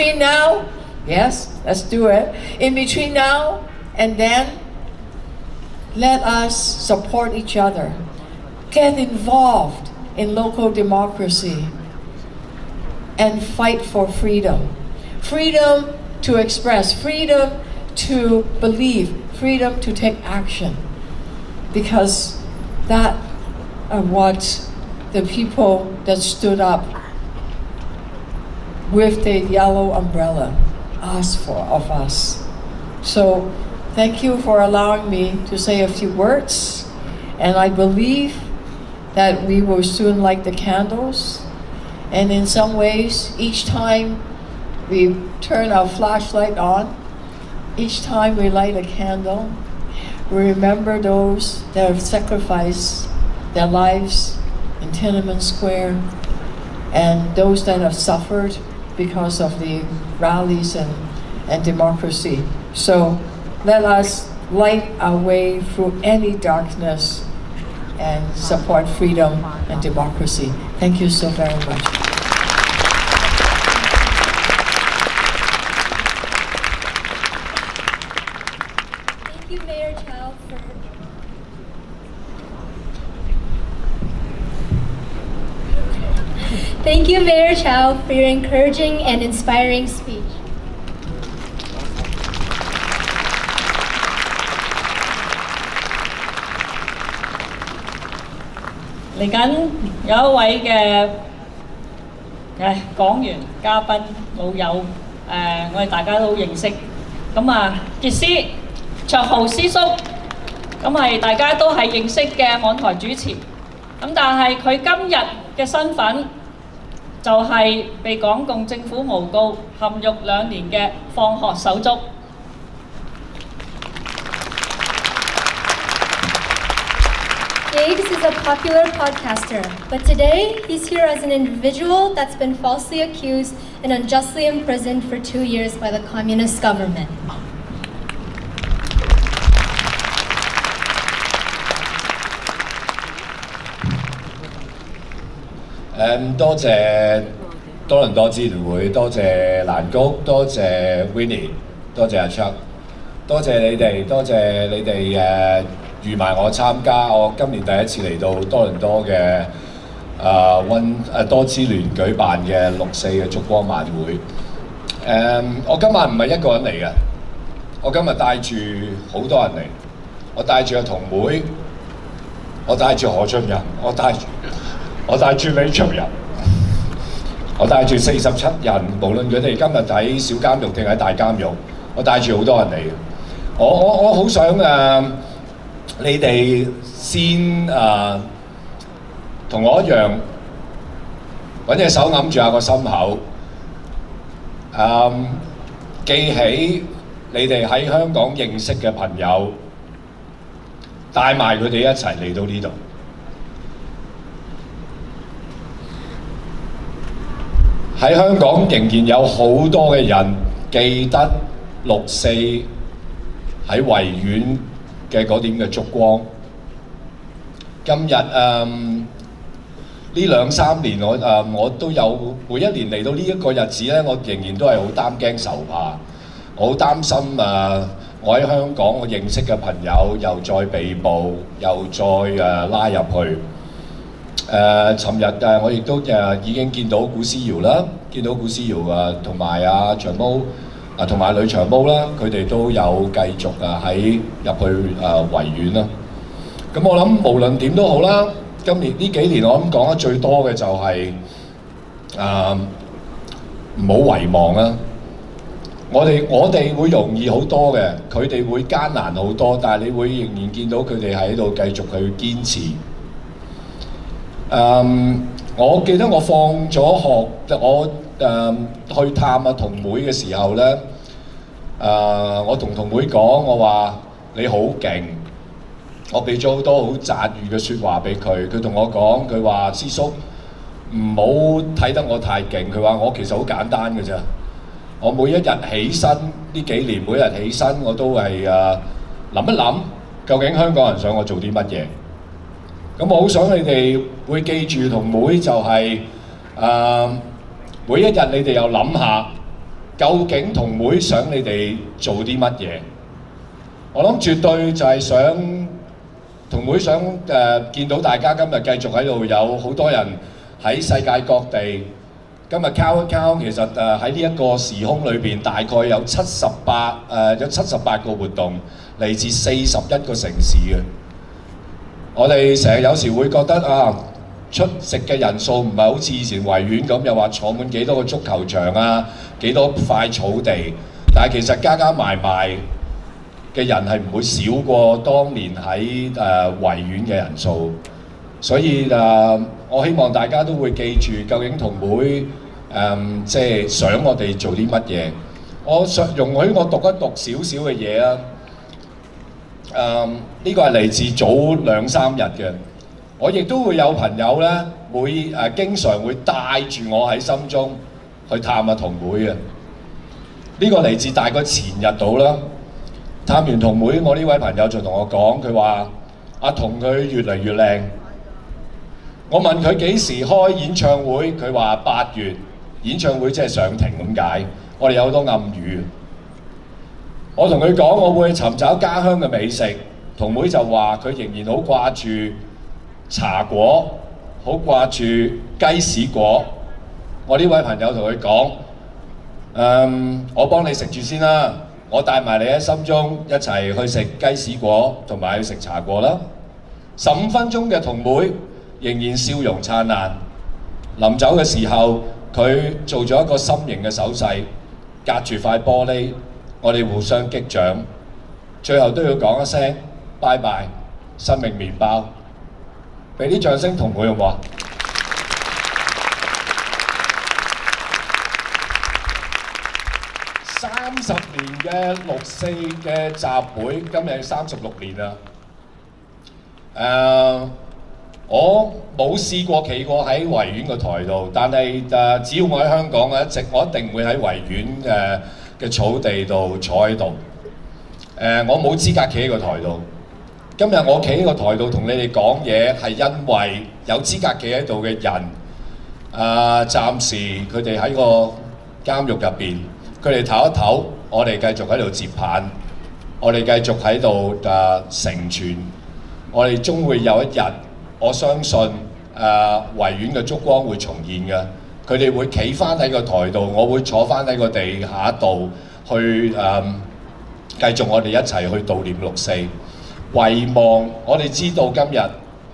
between now, yes, let's do it. In between now and then, let us support each other. Get involved in local democracy and fight for freedom. Freedom to express, freedom to believe, freedom to take action. Because that are what the people that stood up with the yellow umbrella asked for of us. So thank you for allowing me to say a few words, and I believe that we will soon light the candles, and in some ways, each time we turn our flashlight on, each time we light a candle, we remember those that have sacrificed their lives in Tiananmen Square and those that have suffered because of the rallies and democracy. So let us light our way through any darkness and support freedom and democracy. Thank you so very much. Thank you, Mayor Chow, Thank you, Mayor Chow, for your encouraging and inspiring speech.嚟緊有一位嘅講員嘉賓老友我哋大家都認識，咁傑斯卓豪師叔，咁係大家都係認識嘅網台主持，咁但係佢今日嘅身份就係被港共政府誣告陷獄2年嘅放學手足。Yates is a popular podcaster, but today he's here as an individual that's been falsely accused and unjustly imprisoned for 2 years by the communist government. .多謝多倫多支聯會，多謝蘭谷，多謝 Winnie， 多謝阿 Chuck， 多謝你哋，多謝你哋預埋我參加。我今年第一次嚟到多倫多嘅多支聯舉辦嘅6·4嘅燭光晚會。我今晚唔係一個人嚟嘅，我今日帶住好多人嚟，我帶住阿童妹，我帶住何俊仁，我帶住李卓人，我帶住47人，無論佢哋今日喺小監獄定喺大監獄，我帶住好多人嚟嘅。我好想你哋先同我一樣，揾隻手揞住下個心口，記起你哋喺香港認識嘅朋友，帶埋佢哋一齊嚟到呢度。喺香港仍然有好多嘅人記得6·4喺維園嘅嗰點嘅燭光。今日呢2·3年我都有每一年嚟到呢一個日子咧，我仍然都係好擔驚受怕，我好擔心我喺香港我認識嘅朋友又再被捕，又再拉入去。尋日我亦都已經見到古思堯啦，見到古思堯同埋長毛同埋女長毛啦，佢哋都有繼續喺入去維園啦。咁我諗無論點都好啦，今年呢幾年我諗講得最多嘅就係唔好遺忘啦。我哋會容易好多嘅，佢哋會艱難好多，但係你會仍然見到佢哋喺度繼續去堅持。我記得我放咗學，我去探阿童妹嘅時候咧，我同童妹講，我話你好勁，我俾咗好多好讚譽嘅説話俾佢。佢同我講，佢話師叔唔好睇得我太勁，佢話我其實好簡單嘅咋。我每一日起身呢幾年，每日起身我都係諗一諗，究竟香港人想我做啲乜嘢。咁我好想你哋會記住童妹就係每一日你哋又諗下，究竟同會想你哋做啲乜嘢？我諗絕對就係想同會想見到大家今日繼續喺度有好多人喺世界各地。今日 count 一 count， 其實喺呢一個時空裏邊，大概有78個活動，嚟自41個城市嘅。我哋成日有時會覺得啊，出席嘅人數唔係好似以前維園咁，又話坐滿幾多個足球場啊，幾多塊草地，但係其實加加埋埋嘅人係唔會少過當年喺維園嘅人數。所以我希望大家都會記住，究竟同會即係想我哋做啲乜嘢。我容許我讀一讀少少嘅嘢啊。呢個係嚟自早2-3日嘅。我亦都會有朋友咧，會經常會帶住我喺心中去探下同會嘅。呢個嚟自大概前日到啦。探完同會，我呢位朋友就同我講，佢話阿同佢越嚟越靚。我問佢幾時開演唱會，佢話8月。演唱會即係上庭咁解，我哋有好多暗語。我同佢講，我會尋找家鄉嘅美食。同妹就話佢仍然好掛住茶果，好掛住雞屎果。我呢位朋友同佢講，我幫你食住先啦，我帶埋你喺心中一齊去食雞屎果同埋去食茶果啦。15分鐘嘅同妹仍然笑容燦爛。臨走嘅時候，佢做咗一個心形嘅手勢，隔住塊玻璃，我哋互相擊掌，最後都要講一聲拜拜，生命麵包。俾啲掌聲同妹好唔好啊？30年嘅6·4嘅集會，今日36年啦。我冇試過企過喺維園個台度，但係只要我喺香港我一定會喺維園嘅草地度坐喺度。我冇資格企喺個台度。今日我企喺個台度同你哋講嘢，係因為有資格企喺度嘅人，暫時佢哋喺個監獄入邊，佢哋唞一唞，我哋繼續喺度接棒，我哋繼續喺度成傳，我哋終會有一日。我相信維園嘅燭光會重現嘅，佢哋會企翻喺個台度，我會坐翻喺個地下度去繼續我哋一齊去悼念6·4。遺忘我哋知道今日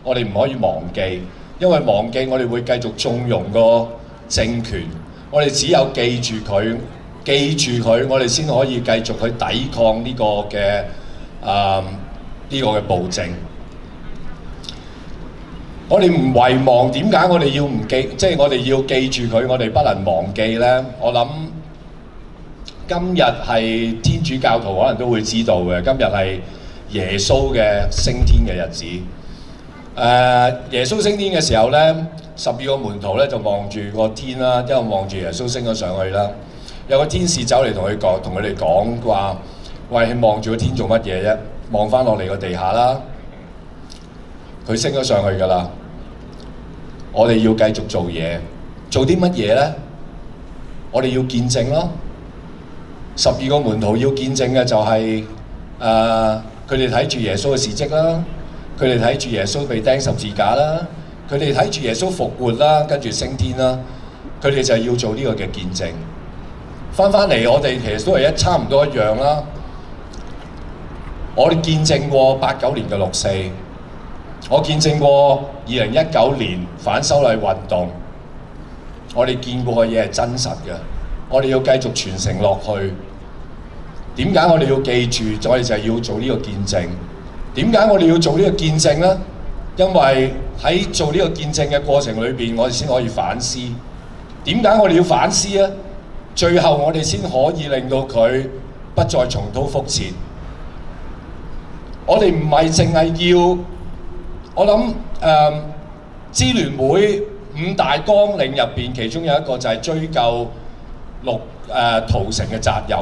我哋唔可以忘記，因為忘記我哋會繼續縱容個政權，我哋只有記住佢，我哋先可以繼續去抵抗呢個嘅暴政。我哋唔遺忘，點解我哋要唔記？即係我哋要記住佢，我哋不能忘記呢。我諗今日係天主教徒可能都會知道嘅，今日係耶穌嘅升天嘅日子。耶穌升天嘅時候呢，12個門徒咧就望住個天啦，因為望住耶穌升咗上去啦。有個天使走嚟同佢哋講話：喂，望住個天做乜嘢啫？望翻落嚟個地下啦。佢升咗上去㗎啦，我哋要繼續做嘢，做啲乜嘢呢？我哋要見證咯。12個門徒要見證嘅就係佢哋睇住耶穌嘅事蹟啦，佢哋睇住耶穌被釘十字架啦，佢哋睇住耶穌復活啦，跟住升天啦，佢哋就係要做呢個嘅見證。翻嚟，我哋其實都係差唔多一樣啦。我哋見證過89年嘅6·4。我見證過2019年反修例運動，我哋見過嘅嘢係真實嘅，我哋要繼續傳承落去。點解我哋要記住？我哋就係要做呢個見證。點解我哋要做呢個見證呢？因為喺做呢個見證嘅過程裏邊，我哋先可以反思。點解我哋要反思呢？最後我哋先可以令到佢不再重蹈覆轍。我哋唔係淨係要。我諗支聯會5大綱領入邊，其中有一個就係追究屠城嘅責任。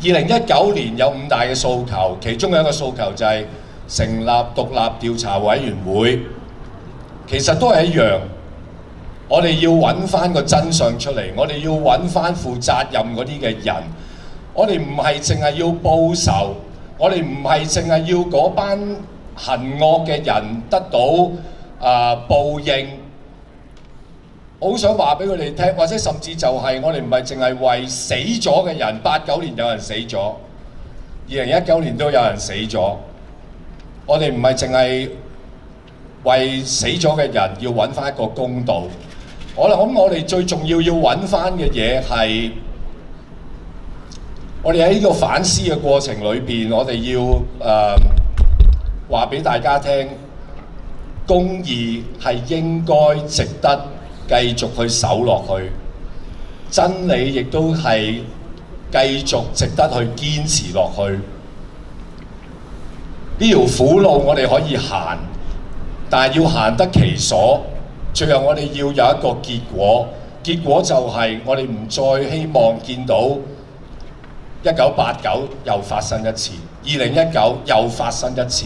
2019年有5大嘅訴求，其中有一個訴求就係成立獨立調查委員會。其實都係一樣，我哋要揾翻個真相出嚟，我哋要揾翻負責任嗰啲嘅人。我哋唔係淨係要報仇，我哋唔係淨係要嗰班行惡嘅人得到報應。我好想話俾佢哋聽，或者甚至就係我哋唔係淨係為死咗嘅人，89年有人死咗，2019年都有人死咗。我哋唔係淨係為死咗嘅人要揾翻一個公道。我諗我哋最重要揾翻嘅嘢係，我哋喺呢個反思嘅過程裏邊，我哋要話俾大家聽，公義係應該值得繼續去守落去，真理亦都係繼續值得去堅持落去。呢條苦路我哋可以行，但係要行得其所。最後我哋要有一個結果，結果就係我哋唔再希望見到1989又發生一次，2019又發生一次。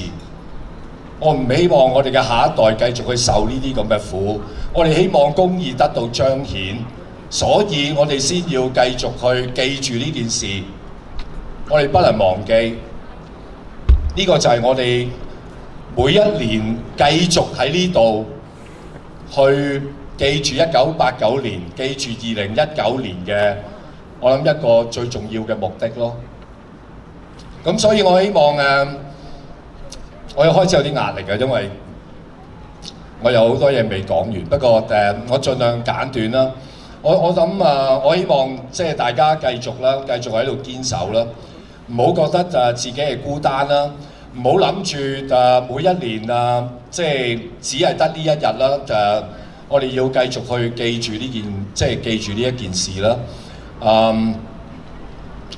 我唔希望我哋嘅下一代繼續去受呢啲咁嘅苦，我哋希望公義得到彰顯，所以我哋先要繼續去記住呢件事，我哋不能忘記。呢個就係我哋每一年繼續喺呢度去記住1989年，記住2019年嘅，我諗一個最重要嘅目的咯。咁所以我希望我又開始有啲壓力嘅，因為我有好多嘢未講完。不過我盡量簡短啦。我諗我希望即係大家繼續啦，繼續喺度堅守啦，唔好覺得自己係孤單啦，唔好諗住每一年即係只係得呢一日啦。我哋要繼續去記住呢件，即係記住呢一件事啦。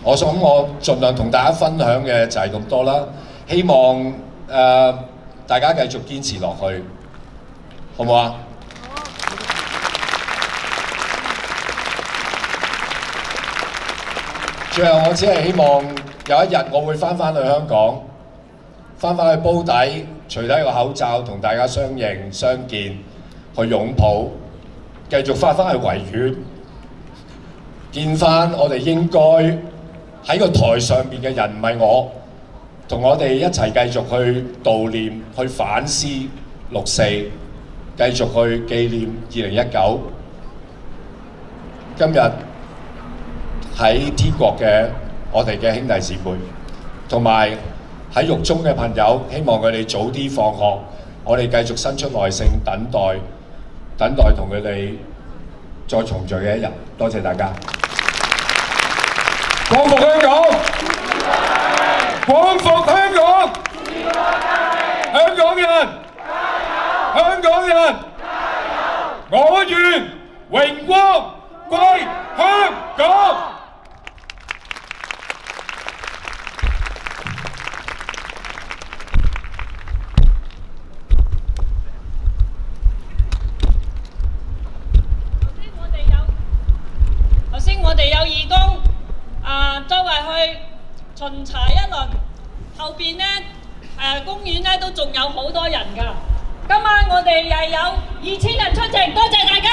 我想我盡量同大家分享嘅就係咁多啦。希望大家繼續堅持落去，好唔好啊？最後我只係希望有一日我會翻返去香港，翻返去煲底，除低個口罩同大家相認相見，去擁抱，繼續翻返去維園，見翻我哋應該喺個台上面嘅人，唔係我。同我哋一齊繼續去悼念、去反思6·4，繼續去紀念2019。今日喺天國嘅我哋嘅兄弟姊妹，同埋喺獄中嘅朋友，希望佢哋早啲放學，我哋繼續伸出耐性等待同佢哋再重聚嘅一日。多謝大家。光復香港！光復香港！香港人！香港人！我願榮光歸香港！頭先我哋有義工周圍去巡查一輪，後邊咧公園咧都仲有好多人㗎。今晚我哋又有2000人出席，多謝大家。